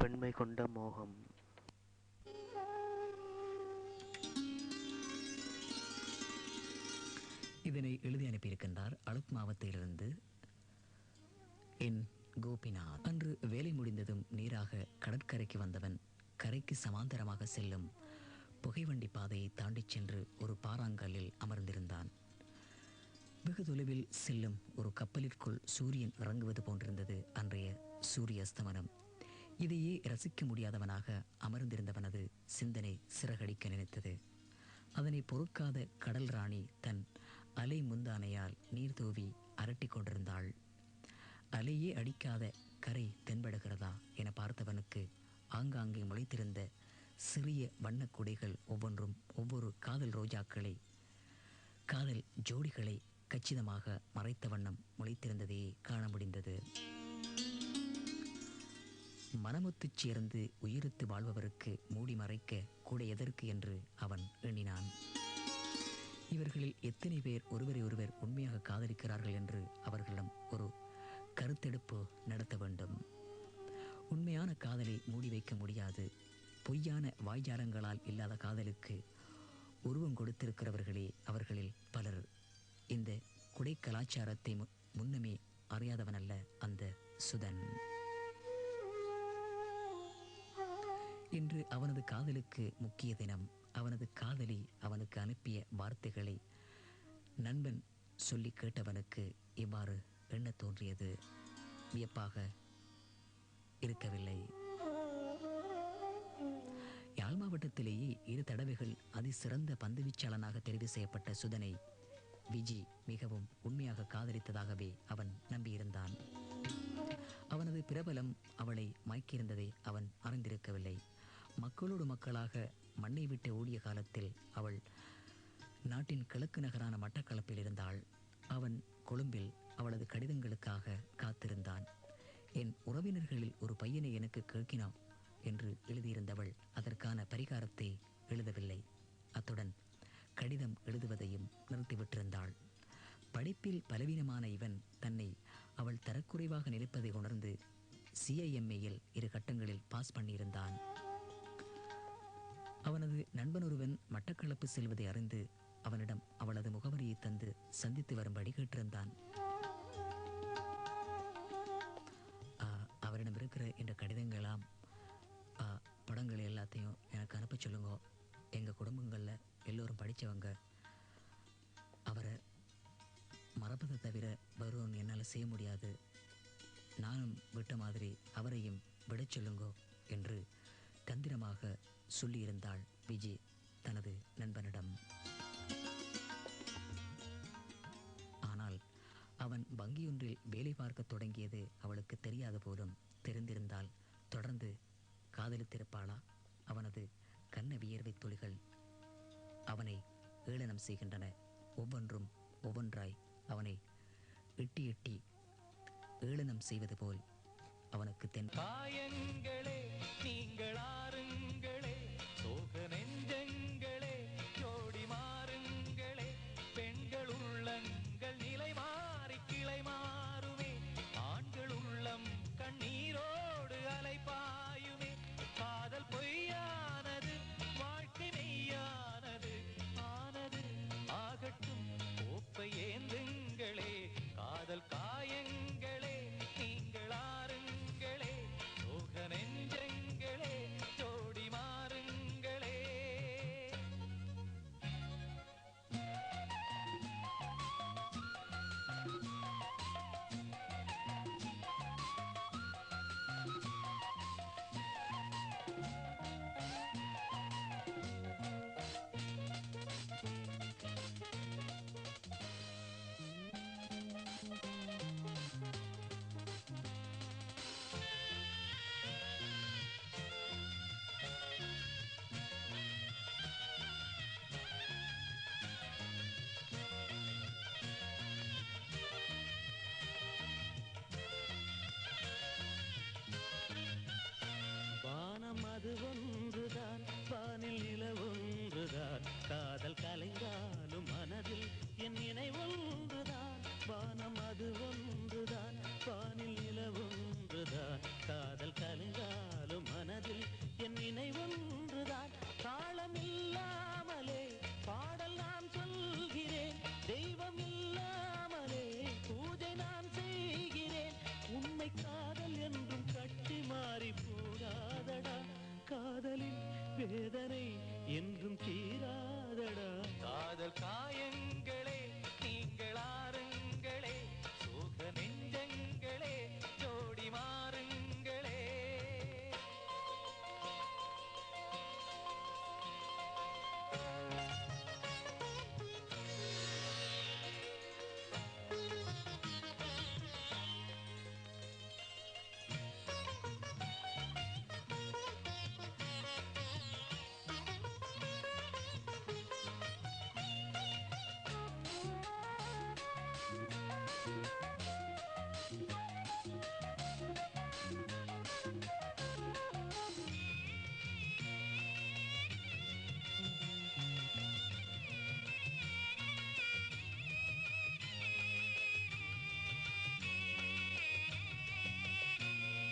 பெண்மை கொண்ட மோகம். இதனை எழுதி அனுப்பியிருக்கின்றார் அழுக் மாவட்டத்திலிருந்து என் கோபிநாத். அன்று வேலை முடிந்ததும் நீராக கடற்கரைக்கு வந்தவன் கரைக்கு சமாந்தரமாக செல்லும் புகைவண்டி பாதையை தாண்டிச் சென்று ஒரு பாறாங்கல்லில் அமர்ந்திருந்தான். வெகு தொலைவில் செல்லும் ஒரு கப்பலிற்குள் சூரியன் இறங்குவது போன்றிருந்தது அன்றைய சூரிய அஸ்தமனம். இதையே ரசிக்க முடியாதவனாக அமர்ந்திருந்தவனது சிந்தனை சிறகடிக்க நினைத்தது. அதனை பொறுக்காத கடல் ராணி தன் அலை முந்தானையால் நீர் தூவி அரட்டி கொண்டிருந்தாள். அலையே அடிக்காத கரை தென்படுகிறதா என பார்த்தவனுக்கு ஆங்காங்கே முளைத்திருந்த சிறிய வண்ணக் குடைகள் ஒவ்வொன்றும் ஒவ்வொரு காதல் ரோஜாக்களை, காதல் ஜோடிகளை கச்சிதமாக மறைத்த வண்ணம் முளைத்திருந்ததையே காண முடிந்தது. மனமுத்துச் சேர்ந்து உயிரித்து வாழ்பவருக்கு மூடி மறைக்க கூட எதற்கு என்று அவன் எண்ணினான். இவர்களில் எத்தனை பேர் ஒருவரை ஒருவர் உண்மையாக காதலிக்கிறார்கள் என்று அவர்களிடம் ஒரு கருத்தெடுப்பு நடத்த வேண்டும். உண்மையான காதலை மூடி வைக்க முடியாது. பொய்யான வாய்ஜாலங்களால் இல்லாத காதலுக்கு உருவம் கொடுத்திருக்கிறவர்களே அவர்களில் பலர். இந்த குடை கலாச்சாரத்தை முன்னமே அறியாதவனல்ல அந்த சுதன். இன்று அவனது காதலுக்கு முக்கிய தினம். அவனது காதலி அவனுக்கு அனுப்பிய வார்த்தைகளை நண்பன் சொல்லி கேட்டவனுக்கு இவ்வாறு எண்ண தோன்றியது. வியப்பாக இருக்கவில்லை. யாழ் மாவட்டத்திலேயே 2 தடவைகள் அதிசிறந்த பந்துவீச்சாளனாக தெரிவு செய்யப்பட்ட சுதனை விஜி மிகவும் உண்மையாக காதலித்ததாகவே அவன் நம்பியிருந்தான். அவனது பிரபலம் அவளை மயக்கியிருந்ததை அவன் அறிந்திருக்கவில்லை. மக்களோடு மக்களாக மண்ணை விட்டு ஓடிய காலத்தில் அவள் நாட்டின் கிழக்கு நகரான மட்டக்களப்பில் இருந்தாள். அவன் கொழும்பில் அவளது கடிதங்களுக்காக காத்திருந்தான். என் உறவினர்களில் ஒரு பையனை எனக்கு கேட்கினான் என்று எழுதியிருந்தவள் அதற்கான பரிகாரத்தை எழுதவில்லை. அத்துடன் கடிதம் எழுதுவதையும் நிறுத்திவிட்டிருந்தாள். படிப்பில் பலவீனமான இவன் தன்னை அவள் தரக்குறைவாக நினைப்பதை உணர்ந்து CIMAயில் 2 கட்டங்களில் பாஸ் பண்ணியிருந்தான். அவனது நண்பனொருவன் மட்டக்களப்பு செல்வதை அறிந்து அவனிடம் அவளது முகவரியை தந்து சந்தித்து வரும்படி கேட்டிருந்தான். அவரிடம் இருக்கிற இந்த கடிதங்களாம் படங்கள் எல்லாத்தையும் எனக்கு அனுப்ப சொல்லுங்க. எங்கள் குடும்பங்களில் எல்லோரும் படித்தவங்க. அவரை மறப்பதை தவிர வேறு என்னால் செய்ய முடியாது. நானும் விட்ட மாதிரி அவரையும் விட சொல்லுங்கோ என்று தந்திரமாக சொல்லியிருந்தாள் விஜி தனது நண்பனிடம். ஆனால் அவன் வங்கியொன்றில் வேலை பார்க்க தொடங்கியது அவளுக்கு தெரியாத போதும். தெரிந்திருந்தால் தொடர்ந்து காதலித்திருப்பாளா? அவனது கண்ண வியர்வை துளிகள் அவனை ஏளனம் செய்கின்றன. ஒவ்வொன்றும் ஒவ்வொன்றாய் அவனை எட்டி எட்டி ஏளனம் செய்வது போல் அவனுக்கு காயங்களே நீங்கள் ஆறுங்களே, சோக நெஞ்சங்களே ஜோடி மாறுங்களே, பெண்கள் உள்ளங்கள் நிலை மாறி கிளை மாறுமே, ஆண்கள் உள்ளம் கண்ணீரோடு அலைப்பாயுமே, காதல் பொய்யானது வாழ்க்கை மெய்யானது, ஆனது ஆகட்டும் கோப்பை ஏந்துங்களே, காதல் காயங்களே நீங்கள் ஆறுங்களே, சோகனே காதலின் வேதனை என்றும் தீராதடா. காதல் காயங்களே நீங்கள் ஆறுங்களே, சோக நெஞ்சங்களே ஜோடி மாறுங்களே.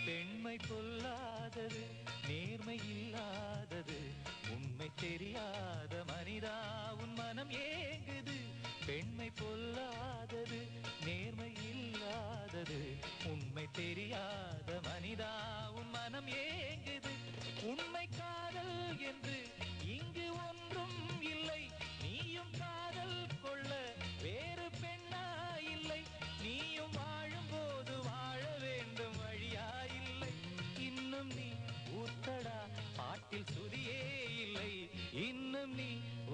பெண்மை பொல்லாதது, நேர்மை இல்லாதது, உண்மை தெரியாத மனிதா உன் மனம் ஏங்குது. பெண்மை பொல்லாதது, நேர்மை இல்லாதது, உண்மை தெரியாத மனிதா உன் மனம் ஏங்குது. உண்மை காதல் என்று இங்கு ஒன்றும் இல்லை, நீயும் காதல் கொள்ள வேறு பெண்ணா இல்லை. நீயும் வாழும்போது வாழ வேண்டும் வழியா இல்லை. இன்னும் நீ ஊத்தடா பாட்டில் சுதியே இல்லை, இன்னும் நீ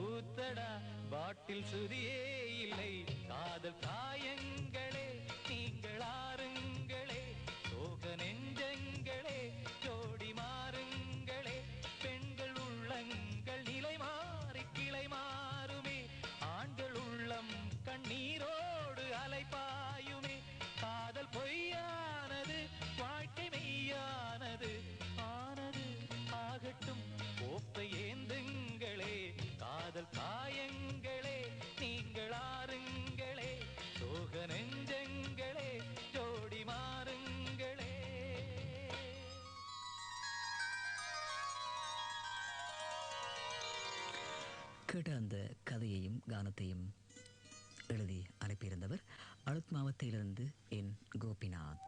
ஊத்தடா பாட்டில் சுதியே இல்லை. காதல் காயங்களே நீங்கள் ஆறுங்களே, சோக நெஞ்சங்களே ஜோடி மாறுங்களே. பெண்கள் உள்ளங்கள் நிலை மாறி கிளை மாறுமே, ஆண்கள் உள்ளம் கண்ணீரோடு அலைபாயுமே. காதல் பொய்யானது, வாழ்க்கை மெய்யானது, ஆனது ஆகட்டும் கோப்பை ஏந்துங்களே. காதல் காயங்களே நீங்கள் ஆறுங்களே, சோக நெஞ்சங்களே ஜோடி மாறுங்களே. கேட்ட அந்த கதையையும் கானத்தையும் எழுதி அனுப்பியிருந்தவர் அழுத் மாவட்டத்திலிருந்து என் கோபிநாத்.